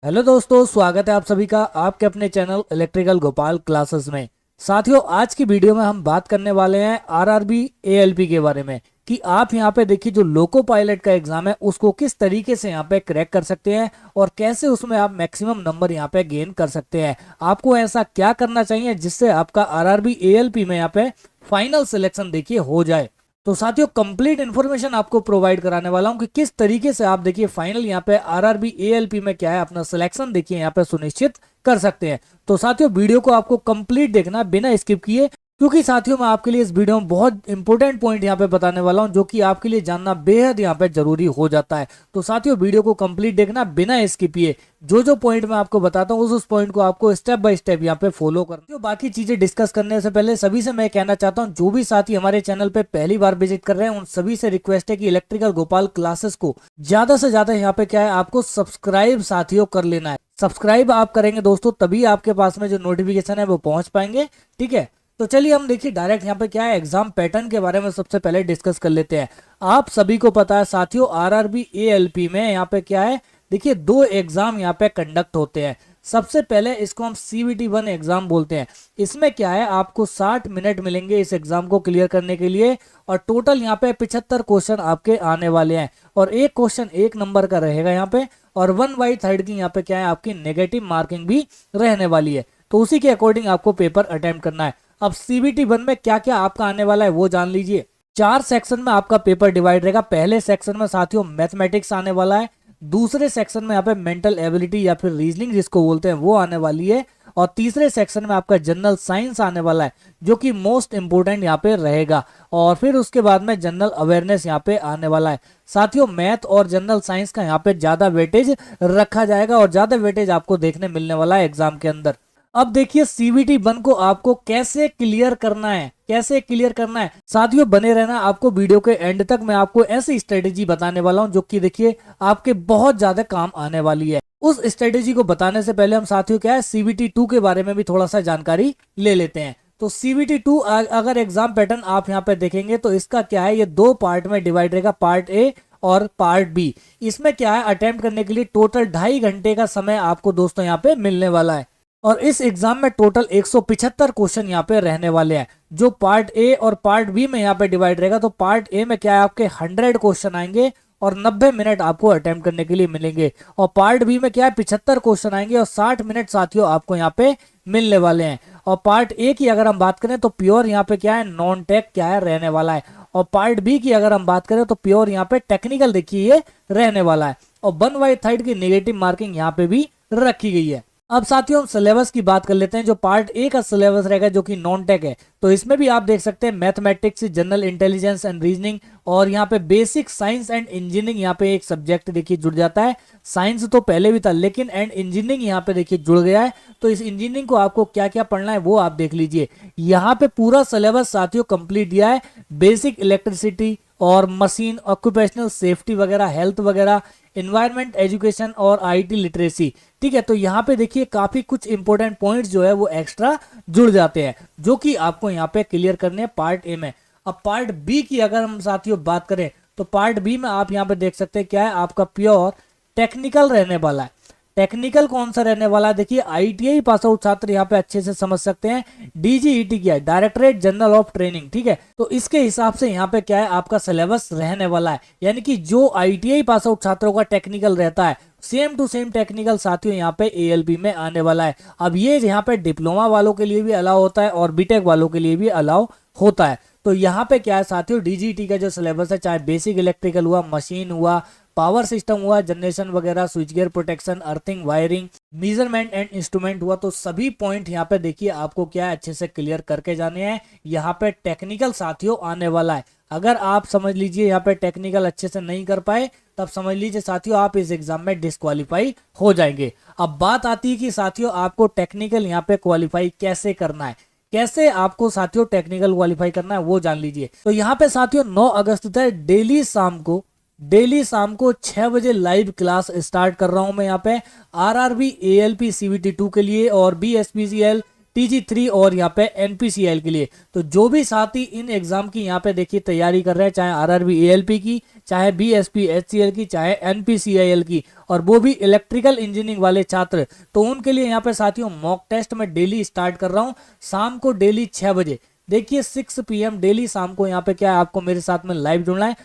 Hello दोस्तों, स्वागत है आप सभी का आपके अपने चैनल इलेक्ट्रिकल गोपाल क्लासेस में। साथियों, आज की वीडियो में हम बात करने वाले हैं आरआरबी एएलपी के बारे में कि आप यहां पे देखिए जो लोको पायलट का एग्जाम है उसको किस तरीके से यहां पे क्रैक कर सकते हैं और कैसे उसमें आप मैक्सिमम नंबर यहां पे गेन कर सकते हैं। आपको ऐसा क्या करना चाहिए जिससे आपका आरआरबी एएलपी में यहां पे फाइनल सिलेक्शन देखिए हो जाए। तो साथियों, कंप्लीट इन्फॉर्मेशन आपको प्रोवाइड कराने वाला हूं कि किस तरीके से आप देखिए फाइनल यहाँ पे आरआरबी एएलपी में क्या है अपना सिलेक्शन देखिए यहाँ पे सुनिश्चित कर सकते हैं। तो साथियों, वीडियो को आपको कंप्लीट देखना है बिना स्किप किए, क्योंकि साथियों मैं आपके लिए इस वीडियो में बहुत इंपॉर्टेंट पॉइंट यहाँ पे बताने वाला हूँ जो कि आपके लिए जानना बेहद यहाँ पे जरूरी हो जाता है। तो साथियों, वीडियो को कंप्लीट देखना बिना स्किप किए। जो जो पॉइंट मैं आपको बताता हूँ उस पॉइंट को आपको स्टेप बाय स्टेप यहाँ पे फॉलो करना है। बाकी चीजें डिस्कस करने से पहले सभी से मैं कहना चाहता हूँ, जो भी साथी हमारे चैनल पे पहली बार विजिट कर रहे हैं उन सभी से रिक्वेस्ट है कि इलेक्ट्रिकल गोपाल क्लासेस को ज्यादा से ज्यादा यहाँ पे क्या है आपको सब्सक्राइब साथियों कर लेना है। सब्सक्राइब आप करेंगे दोस्तों तभी आपके पास में जो नोटिफिकेशन है वो पहुंच पाएंगे। ठीक है, तो चलिए हम देखिए डायरेक्ट यहाँ पे क्या है एग्जाम पैटर्न के बारे में सबसे पहले डिस्कस कर लेते हैं। आप सभी को पता है साथियों, आरआरबी एएलपी में यहाँ पे क्या है देखिए दो एग्जाम यहाँ पे कंडक्ट होते हैं। सबसे पहले इसको हम सीवीटी 1 एग्जाम बोलते हैं। इसमें क्या है आपको 60 मिनट मिलेंगे इस एग्जाम को क्लियर करने के लिए और टोटल यहाँ पे 75 क्वेश्चन आपके आने वाले हैं और एक क्वेश्चन 1 नंबर का रहेगा यहाँ पे और 1/3 की यहाँ पे क्या है आपकी नेगेटिव मार्किंग भी रहने वाली है। तो उसी के अकॉर्डिंग आपको पेपर अटेम्प्ट करना है। अब सीबीटी 1 में क्या क्या आपका आने वाला है वो जान लीजिए। 4 सेक्शन में आपका पेपर डिवाइड रहेगा। पहले सेक्शन में साथियों मैथमेटिक्स आने वाला है, दूसरे सेक्शन में यहाँ पे मेंटल एबिलिटी या फिर रीजनिंग जिसको बोलते हैं वो आने वाली है और तीसरे सेक्शन में आपका जनरल साइंस आने वाला है जो कि मोस्ट इंपोर्टेंट यहाँ पे रहेगा और फिर उसके बाद में जनरल अवेयरनेस यहाँ पे आने वाला है। साथियों, मैथ और जनरल साइंस का यहाँ पे ज्यादा वेटेज रखा जाएगा और ज्यादा वेटेज आपको देखने मिलने वाला है एग्जाम के अंदर। अब देखिए सीबीटी 1 को आपको कैसे क्लियर करना है, कैसे क्लियर करना है साथियों, बने रहना आपको वीडियो के एंड तक। मैं आपको ऐसी स्ट्रेटेजी बताने वाला हूं जो कि देखिए आपके बहुत ज्यादा काम आने वाली है। उस स्ट्रेटेजी को बताने से पहले हम साथियों क्या है सीबीटी 2 के बारे में भी थोड़ा सा जानकारी ले लेते हैं। तो सीबीटी 2 अगर एग्जाम पैटर्न आप यहाँ पे देखेंगे तो इसका क्या है, ये 2 पार्ट में डिवाइड रहेगा, पार्ट ए और पार्ट बी। इसमें क्या है अटेम्प्ट करने के लिए टोटल 2.5 घंटे का समय आपको दोस्तों यहाँ पे मिलने वाला है और इस एग्जाम में टोटल 175 क्वेश्चन यहाँ पे रहने वाले हैं जो पार्ट ए और पार्ट बी में यहाँ पे डिवाइड रहेगा। तो पार्ट ए में क्या है आपके 100 क्वेश्चन आएंगे और 90 मिनट आपको अटेम्प्ट करने के लिए मिलेंगे और पार्ट बी में क्या है 75 क्वेश्चन आएंगे और 60 मिनट साथियों आपको यहाँ पे मिलने वाले हैं। और पार्ट ए की अगर हम बात करें तो प्योर यहाँ पे क्या है नॉन टेक क्या है रहने वाला है और पार्ट बी की अगर हम बात करें तो प्योर यहाँ पे टेक्निकल देखिए ये रहने वाला है और 1/3 की नेगेटिव मार्किंग यहाँ पे भी रखी गई है। अब साथियों हम सिलेबस की बात कर लेते हैं। जो पार्ट ए का सिलेबस रहेगा जो कि नॉन टेक है, तो इसमें भी आप देख सकते हैं mathematics, general intelligence and reasoning और यहाँ पे बेसिक साइंस एंड इंजीनियरिंग यहाँ पे एक सब्जेक्ट देखिए जुड़ जाता है। साइंस तो पहले भी था लेकिन एंड इंजीनियरिंग यहाँ पे देखिए जुड़ गया है। तो इस इंजीनियरिंग को आपको क्या क्या पढ़ना है वो आप देख लीजिए। यहाँ पे पूरा सिलेबस साथियों कंप्लीट दिया है। बेसिक इलेक्ट्रिसिटी और मशीन, ऑक्यूपेशनल सेफ्टी वगैरह, हेल्थ वगैरह, एनवायरमेंट एजुकेशन और आईटी लिटरेसी। ठीक है, तो यहाँ पे देखिए काफी कुछ इंपॉर्टेंट पॉइंट्स जो है वो एक्स्ट्रा जुड़ जाते हैं जो कि आपको यहाँ पे क्लियर करने हैं पार्ट ए में। अब पार्ट बी की अगर हम साथियों बात करें तो पार्ट बी में आप यहाँ पे देख सकते हैं क्या है आपका प्योर टेक्निकल रहने वाला है। टेक्निकल कौन सा रहने वाला है देखिए, आईटीआई पास आउट छात्र यहाँ पे अच्छे से समझ सकते हैं। डीजीईटी क्या है, डायरेक्टरेट जनरल ऑफ ट्रेनिंग। ठीक है, तो इसके हिसाब से यहाँ पे क्या है आपका सिलेबस रहने वाला है, यानी कि जो आईटीआई पास आउट छात्रों का टेक्निकल रहता है सेम टू सेम टेक्निकल साथियों यहाँ पे एएलपी में आने वाला है। अब ये यहाँ पे डिप्लोमा वालों के लिए भी अलाउ होता है और बीटेक वालों के लिए भी अलाउ होता है। तो यहाँ पे क्या है साथियों डीजीटी का जो सिलेबस है, चाहे बेसिक इलेक्ट्रिकल हुआ, मशीन हुआ, पावर सिस्टम हुआ, जनरेशन वगैरह, switch gear protection, earthing, wiring, measurement and instrument हुआ, तो सभी पॉइंट यहाँ पे देखिए आपको क्या है अच्छे से क्लियर करके जाने हैं। यहाँ पे टेक्निकल साथियों आने वाला है। अगर आप समझ लीजिए यहाँ पे टेक्निकल अच्छे से नहीं कर पाए तब समझ लीजिए साथियों आप इस एग्जाम में डिस्क्वालीफाई हो जाएंगे। अब बात आती है कि साथियों आपको टेक्निकल यहाँ पे क्वालिफाई कैसे करना है, कैसे आपको साथियों टेक्निकल क्वालिफाई करना है वो जान लीजिए। तो यहाँ पे साथियों 9 अगस्त तक डेली शाम को 6 बजे लाइव क्लास स्टार्ट कर रहा हूं मैं यहाँ पे आरआरबी एएलपी सीबीटी 2 के लिए और बीएसपीसीएल TG3 और यहाँ पे NPCL के लिए। तो जो भी साथी इन एग्जाम की यहाँ पे देखिए तैयारी कर रहे हैं, चाहे RRB ALP की, चाहे BSP HCL की, चाहे NPCIL की, और वो भी इलेक्ट्रिकल इंजीनियरिंग वाले छात्र, तो उनके लिए यहाँ पे साथियों मॉक टेस्ट मैं डेली स्टार्ट कर रहा हूँ शाम को डेली 6 बजे। देखिए 6 PM डेली शाम को यहाँ पे क्या है, आपको मेरे साथ में लाइव जुड़ना है।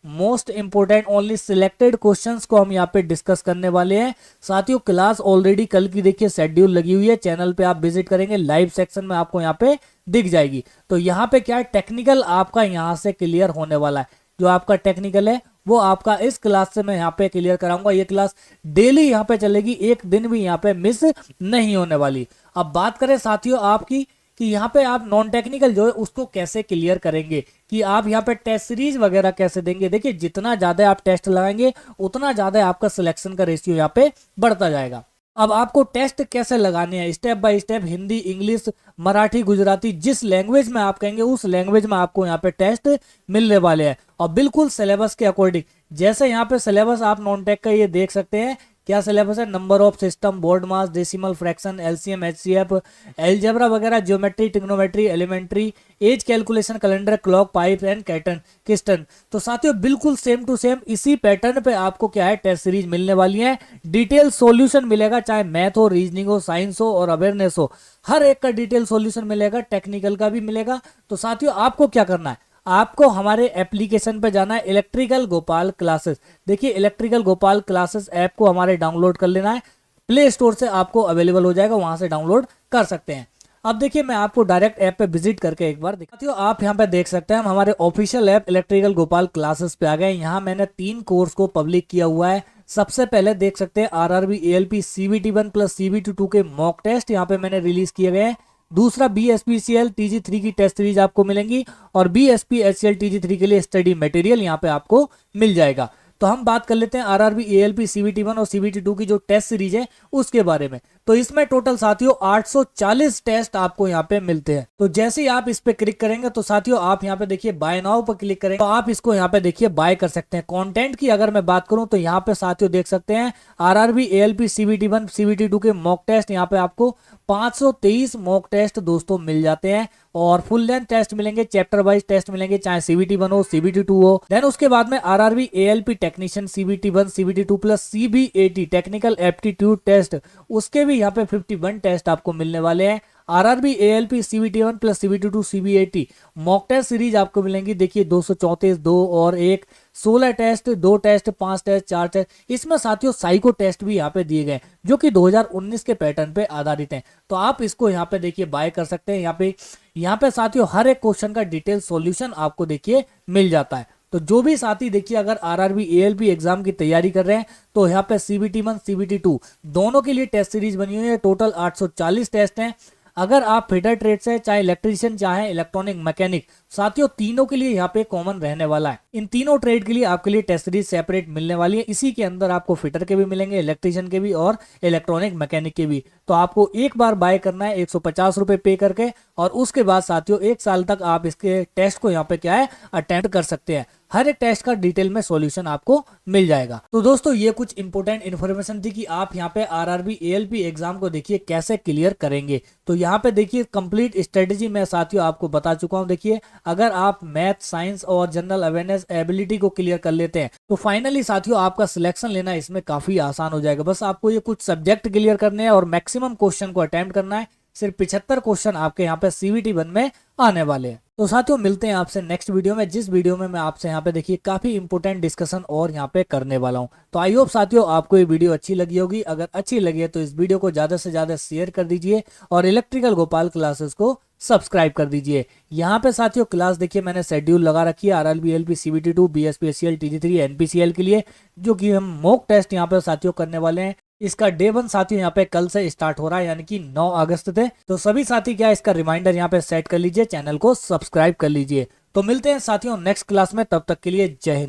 Most important only selected questions को हम यहाँ पे डिस्कस करने वाले हैं साथियों। क्लास ऑलरेडी कल की देखिए शेड्यूल लगी हुई है, चैनल पे आप विजिट करेंगे लाइव सेक्शन में आपको यहाँ पे दिख जाएगी। तो यहाँ पे क्या है, टेक्निकल आपका यहाँ से क्लियर होने वाला है। जो आपका टेक्निकल है वो आपका इस क्लास से मैं यहाँ पे क्लियर कराऊंगा। ये क्लास डेली यहाँ पे चलेगी, एक दिन भी यहाँ पे मिस नहीं होने वाली। अब बात करें साथियों आपकी कि यहाँ पे आप नॉन टेक्निकल जो है उसको कैसे क्लियर करेंगे, कि आप यहाँ पे टेस्ट सीरीज वगैरह कैसे देंगे। देखिए जितना ज्यादा आप टेस्ट लगाएंगे उतना ज्यादा आपका सिलेक्शन का रेशियो यहाँ पे बढ़ता जाएगा। अब आपको टेस्ट कैसे लगाने हैं, step by step, Hindi, English, Marathi, Gujarati, जिस लैंग्वेज में आप कहेंगे उस लैंग्वेज में आपको यहाँ पे टेस्ट मिलने वाले हैं, और बिल्कुल सिलेबस के अकॉर्डिंग। जैसे यहाँ पे सिलेबस आप नॉन टेक का ये देख सकते हैं, क्या सिलेबस है, number of system, BODMAS, decimal, fraction, LCM, HCF, algebra वगैरह, geometry, trigonometry, elementary, age calculation, calendar, clock, pipe and कैटन किस्टन। तो साथियों बिल्कुल सेम टू सेम इसी पैटर्न पे आपको क्या है टेस्ट सीरीज मिलने वाली है। डिटेल सॉल्यूशन मिलेगा, चाहे मैथ हो, रीजनिंग हो, साइंस हो और अवेयरनेस हो, हर एक का डिटेल सॉल्यूशन मिलेगा, टेक्निकल का भी मिलेगा। तो साथियों आपको क्या करना है, आपको हमारे एप्लीकेशन पे जाना है, इलेक्ट्रिकल गोपाल क्लासेस। देखिए इलेक्ट्रिकल गोपाल क्लासेस ऐप को हमारे डाउनलोड कर लेना है, प्ले स्टोर से आपको अवेलेबल हो जाएगा, वहां से डाउनलोड कर सकते हैं। अब देखिए मैं आपको डायरेक्ट ऐप पे विजिट करके एक बार दिखाती हूँ। आप यहाँ पे देख सकते हैं हम हमारे official app electrical Gopal classes पे आ गए। यहाँ मैंने 3 कोर्स को पब्लिक किया हुआ है। सबसे पहले देख सकते हैं RRB ALP CBT1 plus CBT2 के मॉक टेस्ट यहाँ पे मैंने रिलीज किए गए हैं। दूसरा BSPCL TG3 की टेस्ट सीरीज आपको मिलेंगी, और BSP HCL TG3 के लिए स्टडी मटेरियल यहाँ पे आपको मिल जाएगा। तो हम बात कर लेते हैं RRB ALP CBT1 और CBT2 की जो टेस्ट सीरीज है उसके बारे में। तो इसमें टोटल साथियों 840 टेस्ट आपको यहाँ पे मिलते हैं। तो जैसे ही आप इस पे क्लिक करेंगे तो साथियों आप यहाँ पे देखिए बाय नाउ पर क्लिक करेंगे तो आप इसको यहाँ पे देखिए बाय कर सकते हैं। कंटेंट की अगर मैं बात करूं तो यहाँ पे साथियों देख सकते हैं RRB ALP CBT1 CBT2 के मॉक टेस्ट यहाँ पे आपको 523 मॉक टेस्ट दोस्तों मिल जाते हैं, और फुल लेंथ टेस्ट मिलेंगे, चैप्टर वाइज टेस्ट मिलेंगे, चाहे CBT1 हो, CBT2 हो। देन उसके बाद में RRB ALP technician CBT1 CBT2 plus CBAT technical aptitude test, उसके भी यहाँ पे 51 टेस्ट आपको मिलने वाले हैं। RRB ALP CBT1 plus CBT2 CBAT mock test series आपको मिलेंगी। देखिए 234, 2 और 1, 16 टेस्ट, 2 टेस्ट, 5 टेस्ट, 4 टेस्ट। इसमें साथियों साइको टेस्ट भी यहाँ पे दिए गए जो कि 2019 के पैटर्न पे आधारित हैं। तो आप इसको यहाँ पे देखिए बाय कर सकते हैं। यहाँ पे साथियों हर एक क्वेश्चन का डिटेल सॉल्यूशन आपको देखिए मिल जाता है। तो जो भी साथी देखिए अगर RRB ALP एग्जाम की तैयारी कर रहे हैं तो यहाँ पे CBT1 CBT2 दोनों के लिए टेस्ट सीरीज बनी हुई है। टोटल 840 टेस्ट हैं। अगर आप फिटर ट्रेड से, चाहे इलेक्ट्रीशियन, चाहे इलेक्ट्रॉनिक मैकेनिक, साथियों तीनों के लिए यहाँ पे कॉमन रहने वाला है। इन तीनों ट्रेड के लिए आपके लिए टेस्ट सीरीज सेपरेट मिलने वाली है। इसी के अंदर आपको फिटर के भी मिलेंगे, इलेक्ट्रीशियन के भी और इलेक्ट्रॉनिक मैकेनिक के भी। तो आपको एक बार बाय करना है 150 रुपए पे करके, और उसके बाद साथियों 1 साल तक आप इसके टेस्ट को यहाँ पे क्या है अटेम्प्ट कर सकते हैं। हर एक टेस्ट का डिटेल में सॉल्यूशन आपको मिल जाएगा। तो दोस्तों ये कुछ इंपोर्टेंट इन्फॉर्मेशन थी कि आप यहाँ पे RRB ALP एग्जाम को देखिए कैसे क्लियर करेंगे। तो यहाँ पे देखिए कंप्लीट स्ट्रेटेजी मैं साथियों आपको बता चुका हूँ। देखिए अगर आप मैथ, साइंस और जनरल अवेयरनेस एबिलिटी को क्लियर कर लेते हैं तो फाइनली साथियों आपका सिलेक्शन लेना इसमें काफी आसान हो जाएगा। बस आपको ये कुछ सब्जेक्ट क्लियर करने हैं और मैक्सिमम क्वेश्चन को अटेम्प्ट करना है। सिर्फ 75 क्वेश्चन आपके यहाँ पे CBT1 में आने वाले हैं। तो साथियों मिलते हैं आपसे नेक्स्ट वीडियो में, जिस वीडियो में मैं आपसे यहाँ पे देखिए काफी इंपोर्टेंट डिस्कशन और यहाँ पे करने वाला हूँ। तो आई होप साथियों आपको ये वीडियो अच्छी लगी होगी। अगर अच्छी लगी है तो इस वीडियो को ज्यादा से ज्यादा शेयर कर दीजिए और इलेक्ट्रिकल गोपाल क्लासेस को सब्सक्राइब कर दीजिए। यहाँ पे साथियों क्लास देखिए मैंने शेड्यूल लगा रखी है RRB ALP CBT2 BSPCL TG3 NPCL के लिए, जो कि हम मॉक टेस्ट यहाँ पे साथियों करने वाले हैं। इसका डे 1 साथियों यहाँ पे कल से स्टार्ट हो रहा है, यानी कि 9 अगस्त से। तो सभी साथी क्या इसका रिमाइंडर यहाँ पे सेट कर लीजिए, चैनल को सब्सक्राइब कर लीजिए। तो मिलते हैं साथियों नेक्स्ट क्लास में, तब तक के लिए जय हिंद।